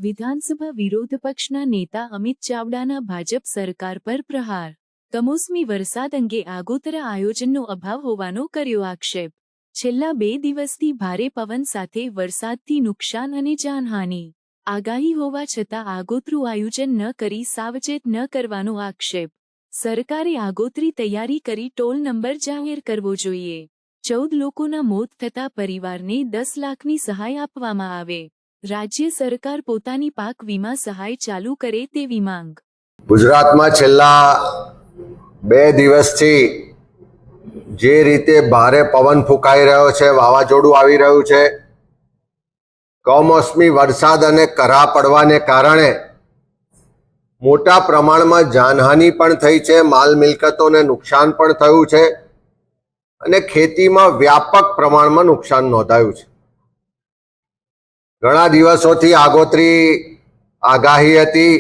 વિધાનસભા વિરોધ પક્ષના નેતા અમિત ચાવડાના ભાજપ સરકાર પર પ્રહાર. કમોસમી વરસાદ અંગે આગોતરા આયોજનનો અભાવ હોવાનો કર્યો આક્ષેપ. છેલ્લા 2 દિવસથી ભારે પવન સાથે વરસાદથી નુકસાન અને જાનહાનિ આગાહી હોવા છતાં આગોતરું આયોજન ન કરી સાવચેત ન કરવાનો આક્ષેપ. સરકારે આગોતરી તૈયારી કરી ટોલ નંબર જાહેર કરવો જોઈએ. 14 લોકોના મોત થતા પરિવારને 10 લાખની સહાય આપવામાં આવે. રાજ્ય સરકાર પોતાની પાક વીમા સહાય ચાલુ કરે તેવી માંગ. ગુજરાતમાં છેલ્લા 2 દિવસથી જે રીતે ભારે પવન ફૂંકાઈ રહ્યો છે, વાવાઝોડું આવી રહ્યું છે, કમોસમી વરસાદ અને કરા પડવાને કારણે મોટા પ્રમાણમાં જાનહાનિ પણ થઈ છે, માલ મિલકતોને નુકસાન પણ થયું છે અને ખેતીમાં વ્યાપક પ્રમાણમાં નુકસાન નોંધાયું છે. ઘણા દિવસોથી આગોતરી આગાહી હતી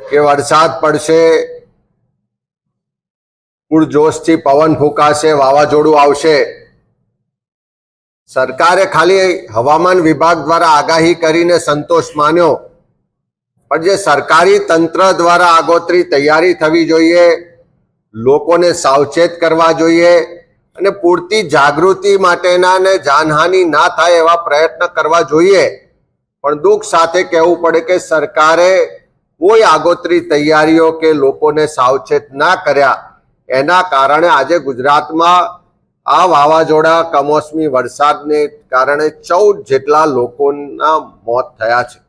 કે વરસાદ પડશે, પૂરજોશથી પવન ફૂંકાશે, વાવાઝોડું આવશે. સરકારે ખાલી હવામાન વિભાગ દ્વારા આગાહી કરીને સંતોષ માન્યો, પણ જે સરકારી તંત્ર દ્વારા આગોતરી તૈયારી થવી જોઈએ, લોકોને સાવચેત કરવા જોઈએ અને પૂરતી જાગૃતિ માટેના અને જાનહાનિ ના થાય એવા પ્રયત્ન કરવા જોઈએ. પણ દુઃખ સાથે કહેવું પડે કે સરકારે કોઈ આગોતરી તૈયારીઓ કે લોકોને સાવચેત ના કર્યા. એના કારણે આજે ગુજરાતમાં આ વાવાઝોડા કમોસમી વરસાદને કારણે 14 જેટલા લોકોના મોત થયા છે.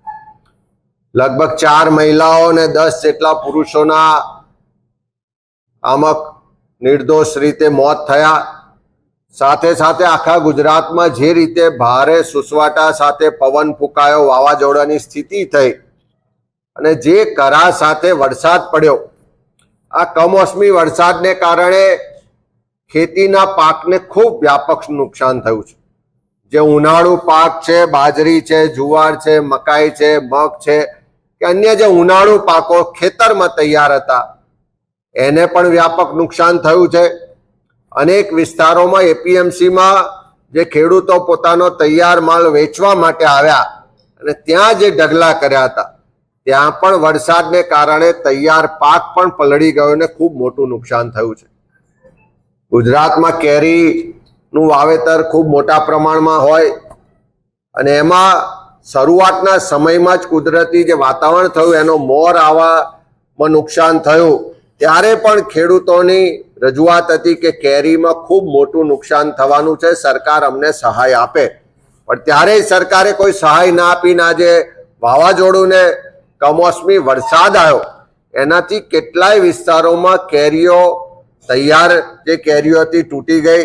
લગભગ 4 મહિલાઓ અને 10 જેટલા પુરુષોના આમાં નિર્દોષ રીતે મોત થયા. સાથે સાથે આખા ગુજરાતમાં જે રીતે ભારે સુસવાટા સાથે પવન ફૂંકાયો, વાવાઝોડાની સ્થિતિ થઈ અને જે કરા સાથે વરસાદ પડ્યો, આ કમોસમી વરસાદને કારણે ખેતીના પાકને ખૂબ વ્યાપક નુકસાન થયું છે. જે ઉનાળુ પાક છે, બાજરી છે, જુવાર છે, મકાઈ છે, મગ છે કે અન્ય જે ઉનાળુ પાકો ખેતરમાં તૈયાર હતા, એને પણ વ્યાપક નુકસાન થયું છે. અનેક વિસ્તારોમાં એપીએમસીમાં જે ખેડૂતો પોતાનો તૈયાર માલ વેચવા માટે આવ્યા અને ત્યાં જે ઢગલા કર્યા હતા, ત્યાં પણ વરસાદને કારણે તૈયાર પાક પણ પલળી ગયો અને ખૂબ મોટું નુકસાન થયું છે. ગુજરાતમાં કેરીનું વાવેતર ખૂબ મોટા પ્રમાણમાં હોય અને એમાં શરૂઆતના સમયમાં જ કુદરતી જે વાતાવરણ થયું એનો મોર આવવામાં નુકસાન થયું. ત્યારે પણ ખેડૂતોની રજૂઆત હતી કે કેરીમાં ખૂબ મોટું નુકસાન થવાનું છે, સરકાર અમને સહાય આપે. પણ ત્યારે સરકારે કોઈ સહાય ના આપીને આજે વાવાઝોડું ને કમોસમી વરસાદ આવ્યો, એનાથી કેટલાય વિસ્તારોમાં કેરીઓ તૈયાર જે કેરીઓ હતી તૂટી ગઈ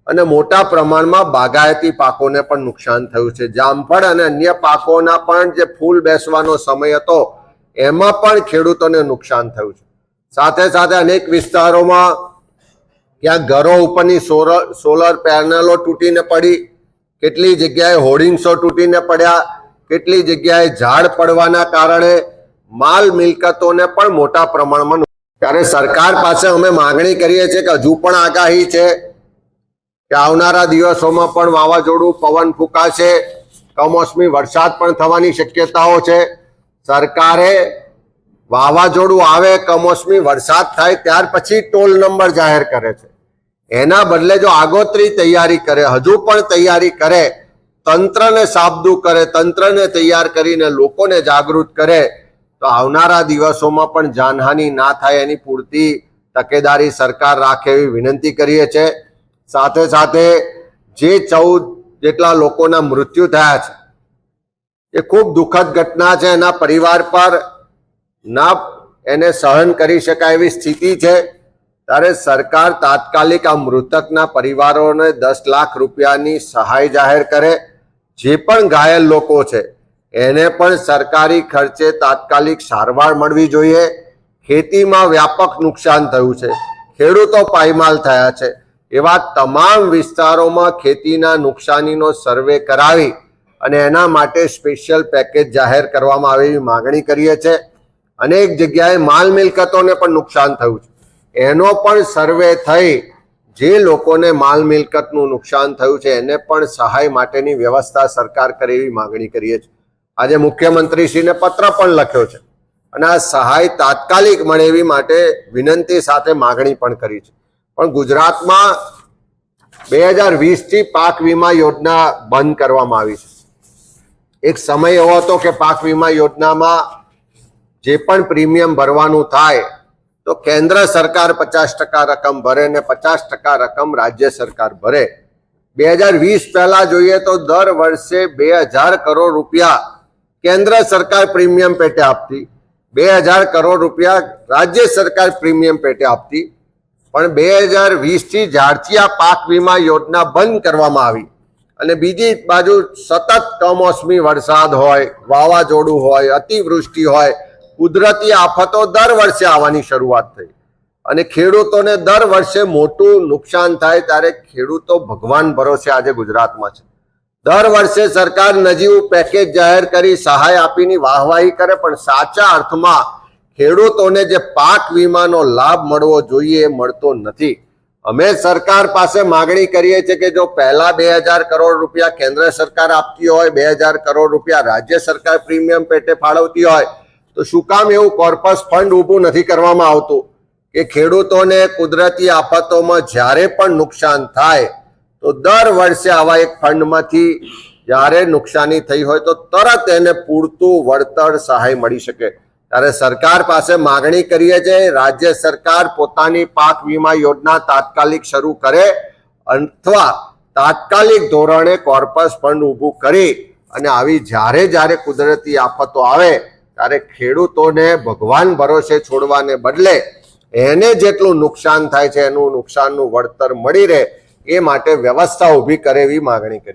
અને મોટા પ્રમાણમાં બાગાયતી પાકોને પણ નુકસાન થયું છે. જામફળ અને અન્ય પાકોના પણ જે ફૂલ બેસવાનો સમય હતો એમાં પણ ખેડૂતોને નુકસાન થયું છે. સાથે સાથે અનેક વિસ્તારોમાં ક્યાંક ઘરો ઉપરની સોલર પેનલો તૂટીને પડી, કેટલી જગ્યાએ હોર્ડિંગ્સો તૂટીને પડ્યા, કેટલી જગ્યાએ ઝાડ પડવાના કારણે માલ મિલકતોને પણ મોટા પ્રમાણમાં. ત્યારે સરકાર પાસે અમે માંગણી કરીએ છીએ કે હજુ પણ આગાહી છે કે આવનારા દિવસોમાં પણ વાવાઝોડું, પવન ફૂંકાશે, કમોસમી વરસાદ પણ થવાની શક્યતાઓ છે. સરકારે વાવાઝોડું આવે, કમોસમી વરસાદ થાય ત્યાર પછી ટોલ નંબર જાહેર કરે છે. એના બદલે જો આગોતરી તૈયારી કરે, હજુ પણ તૈયારી કરે, તંત્રને સાબદું કરે, તંત્રને તૈયાર કરીને લોકોને જાગૃત કરે, તો આવનારા દિવસોમાં પણ જાનહાનિ ના થાય એની પૂરતી તકેદારી સરકાર રાખે એવી વિનંતી કરીએ છીએ. સાથે સાથે જે 14 જેટલા લોકોના મૃત્યુ થયા છે એ ખૂબ દુઃખદ ઘટના છે. એના પરિવાર પર ના એને સહન કરી શકાય એવી સ્થિતિ છે. ત્યારે સરકાર તાત્કાલિક આ મૃતકના પરિવારોને 10 લાખ રૂપિયાની સહાય જાહેર કરે. જે પણ ઘાયલ લોકો છે એને પણ સરકારી ખર્ચે તાત્કાલિક સારવાર મળવી જોઈએ. ખેતીમાં વ્યાપક નુકસાન થયું છે, ખેડૂતો પાયમાલ થયા છે. એવા તમામ વિસ્તારોમાં ખેતીના નુકસાનીનો સર્વે કરાવી અને એના માટે સ્પેશિયલ પેકેજ જાહેર કરવામાં આવે એવી માગણી કરીએ છીએ. અનેક જગ્યાએ માલ મિલકતોને પણ નુકસાન થયું છે, એનો પણ સર્વે થઈ જે લોકોને માલ મિલકતનું નુકસાન થયું છે એને પણ સહાય માટેની વ્યવસ્થા સરકાર કરે એવી માગણી કરીએ છીએ. આજે મુખ્યમંત્રીશ્રીને પત્ર પણ લખ્યો છે અને આ સહાય તાત્કાલિક મળે એવી માટે વિનંતી સાથે માગણી પણ કરી છે. પણ ગુજરાતમાં 2020 થી પાક વીમા યોજના બંધ કરવામાં આવી છે. એક સમય એવો હતો કે પાક વીમા યોજનામાં જે પણ પ્રીમિયમ ભરવાનું થાય તો કેન્દ્ર સરકાર 50% રકમ ભરે ને 50% રકમ રાજ્ય સરકાર ભરે. 2020 પહેલા જોઈએ તો દર વર્ષે 2000 કરોડ રૂપિયા કેન્દ્ર સરકાર પ્રીમિયમ પેટે આપતી, 2000 કરોડ રૂપિયા રાજ્ય સરકાર પ્રીમિયમ પેટે આપતી. પણ 2020 થી જ્યારથી આ પાક વીમા યોજના બંધ કરવામાં આવી અને બીજી બાજુ સતત કમોસમી વરસાદ હોય, વાવાઝોડું હોય, અતિવૃષ્ટિ હોય, કુદરતી આફતો દર વર્ષે આવવાની શરૂઆત થઈ અને ખેડૂતોને દર વર્ષે મોટું નુકસાન થાય ત્યારે ખેડૂતો ભગવાન ભરોસે આજે ગુજરાતમાં છે. દર વર્ષે સરકાર નજીવું પેકેજ જાહેર કરી સહાય આપીની વાહવાહી કરે, પણ સાચા અર્થમાં ખેડૂતોને જે પાક વીમાનો લાભ મળવો જોઈએ એ મળતો નથી. અમે સરકાર પાસે માગણી કરીએ છીએ કે જો પહેલા 2000 કરોડ રૂપિયા કેન્દ્ર સરકાર આપતી હોય, 2000 કરોડ રૂપિયા રાજ્ય સરકાર પ્રીમિયમ પેટે ફાળવતી હોય, તો શું કામ એવું કોર્પસ ફંડ ઊભું નથી કરવામાં આવતું કે ખેડૂતોને કુદરતી આફતોમાં જ્યારે પણ નુકસાન થાય તો દર વર્ષે આવા એક ફંડમાંથી જ્યારે નુકસાની થઈ હોય તો તરત એને પૂરતું વળતર સહાય મળી શકે. ત્યારે સરકાર પાસે માગણી કરીએ છીએ રાજ્ય સરકાર પોતાની પાક વીમા યોજના તાત્કાલિક શરૂ કરે અથવા તાત્કાલિક ધોરણે કોર્પસ ફંડ ઊભું કરી અને આવી જ્યારે કુદરતી આફતો આવે ત્યારે ખેડૂતોને ભગવાન ભરોસે છોડવાને બદલે એને જેટલું નુકસાન થાય છે એનું નુકસાનનું વળતર મળી રહે એ માટે વ્યવસ્થા ઊભી કરે એવી માગણી કરી.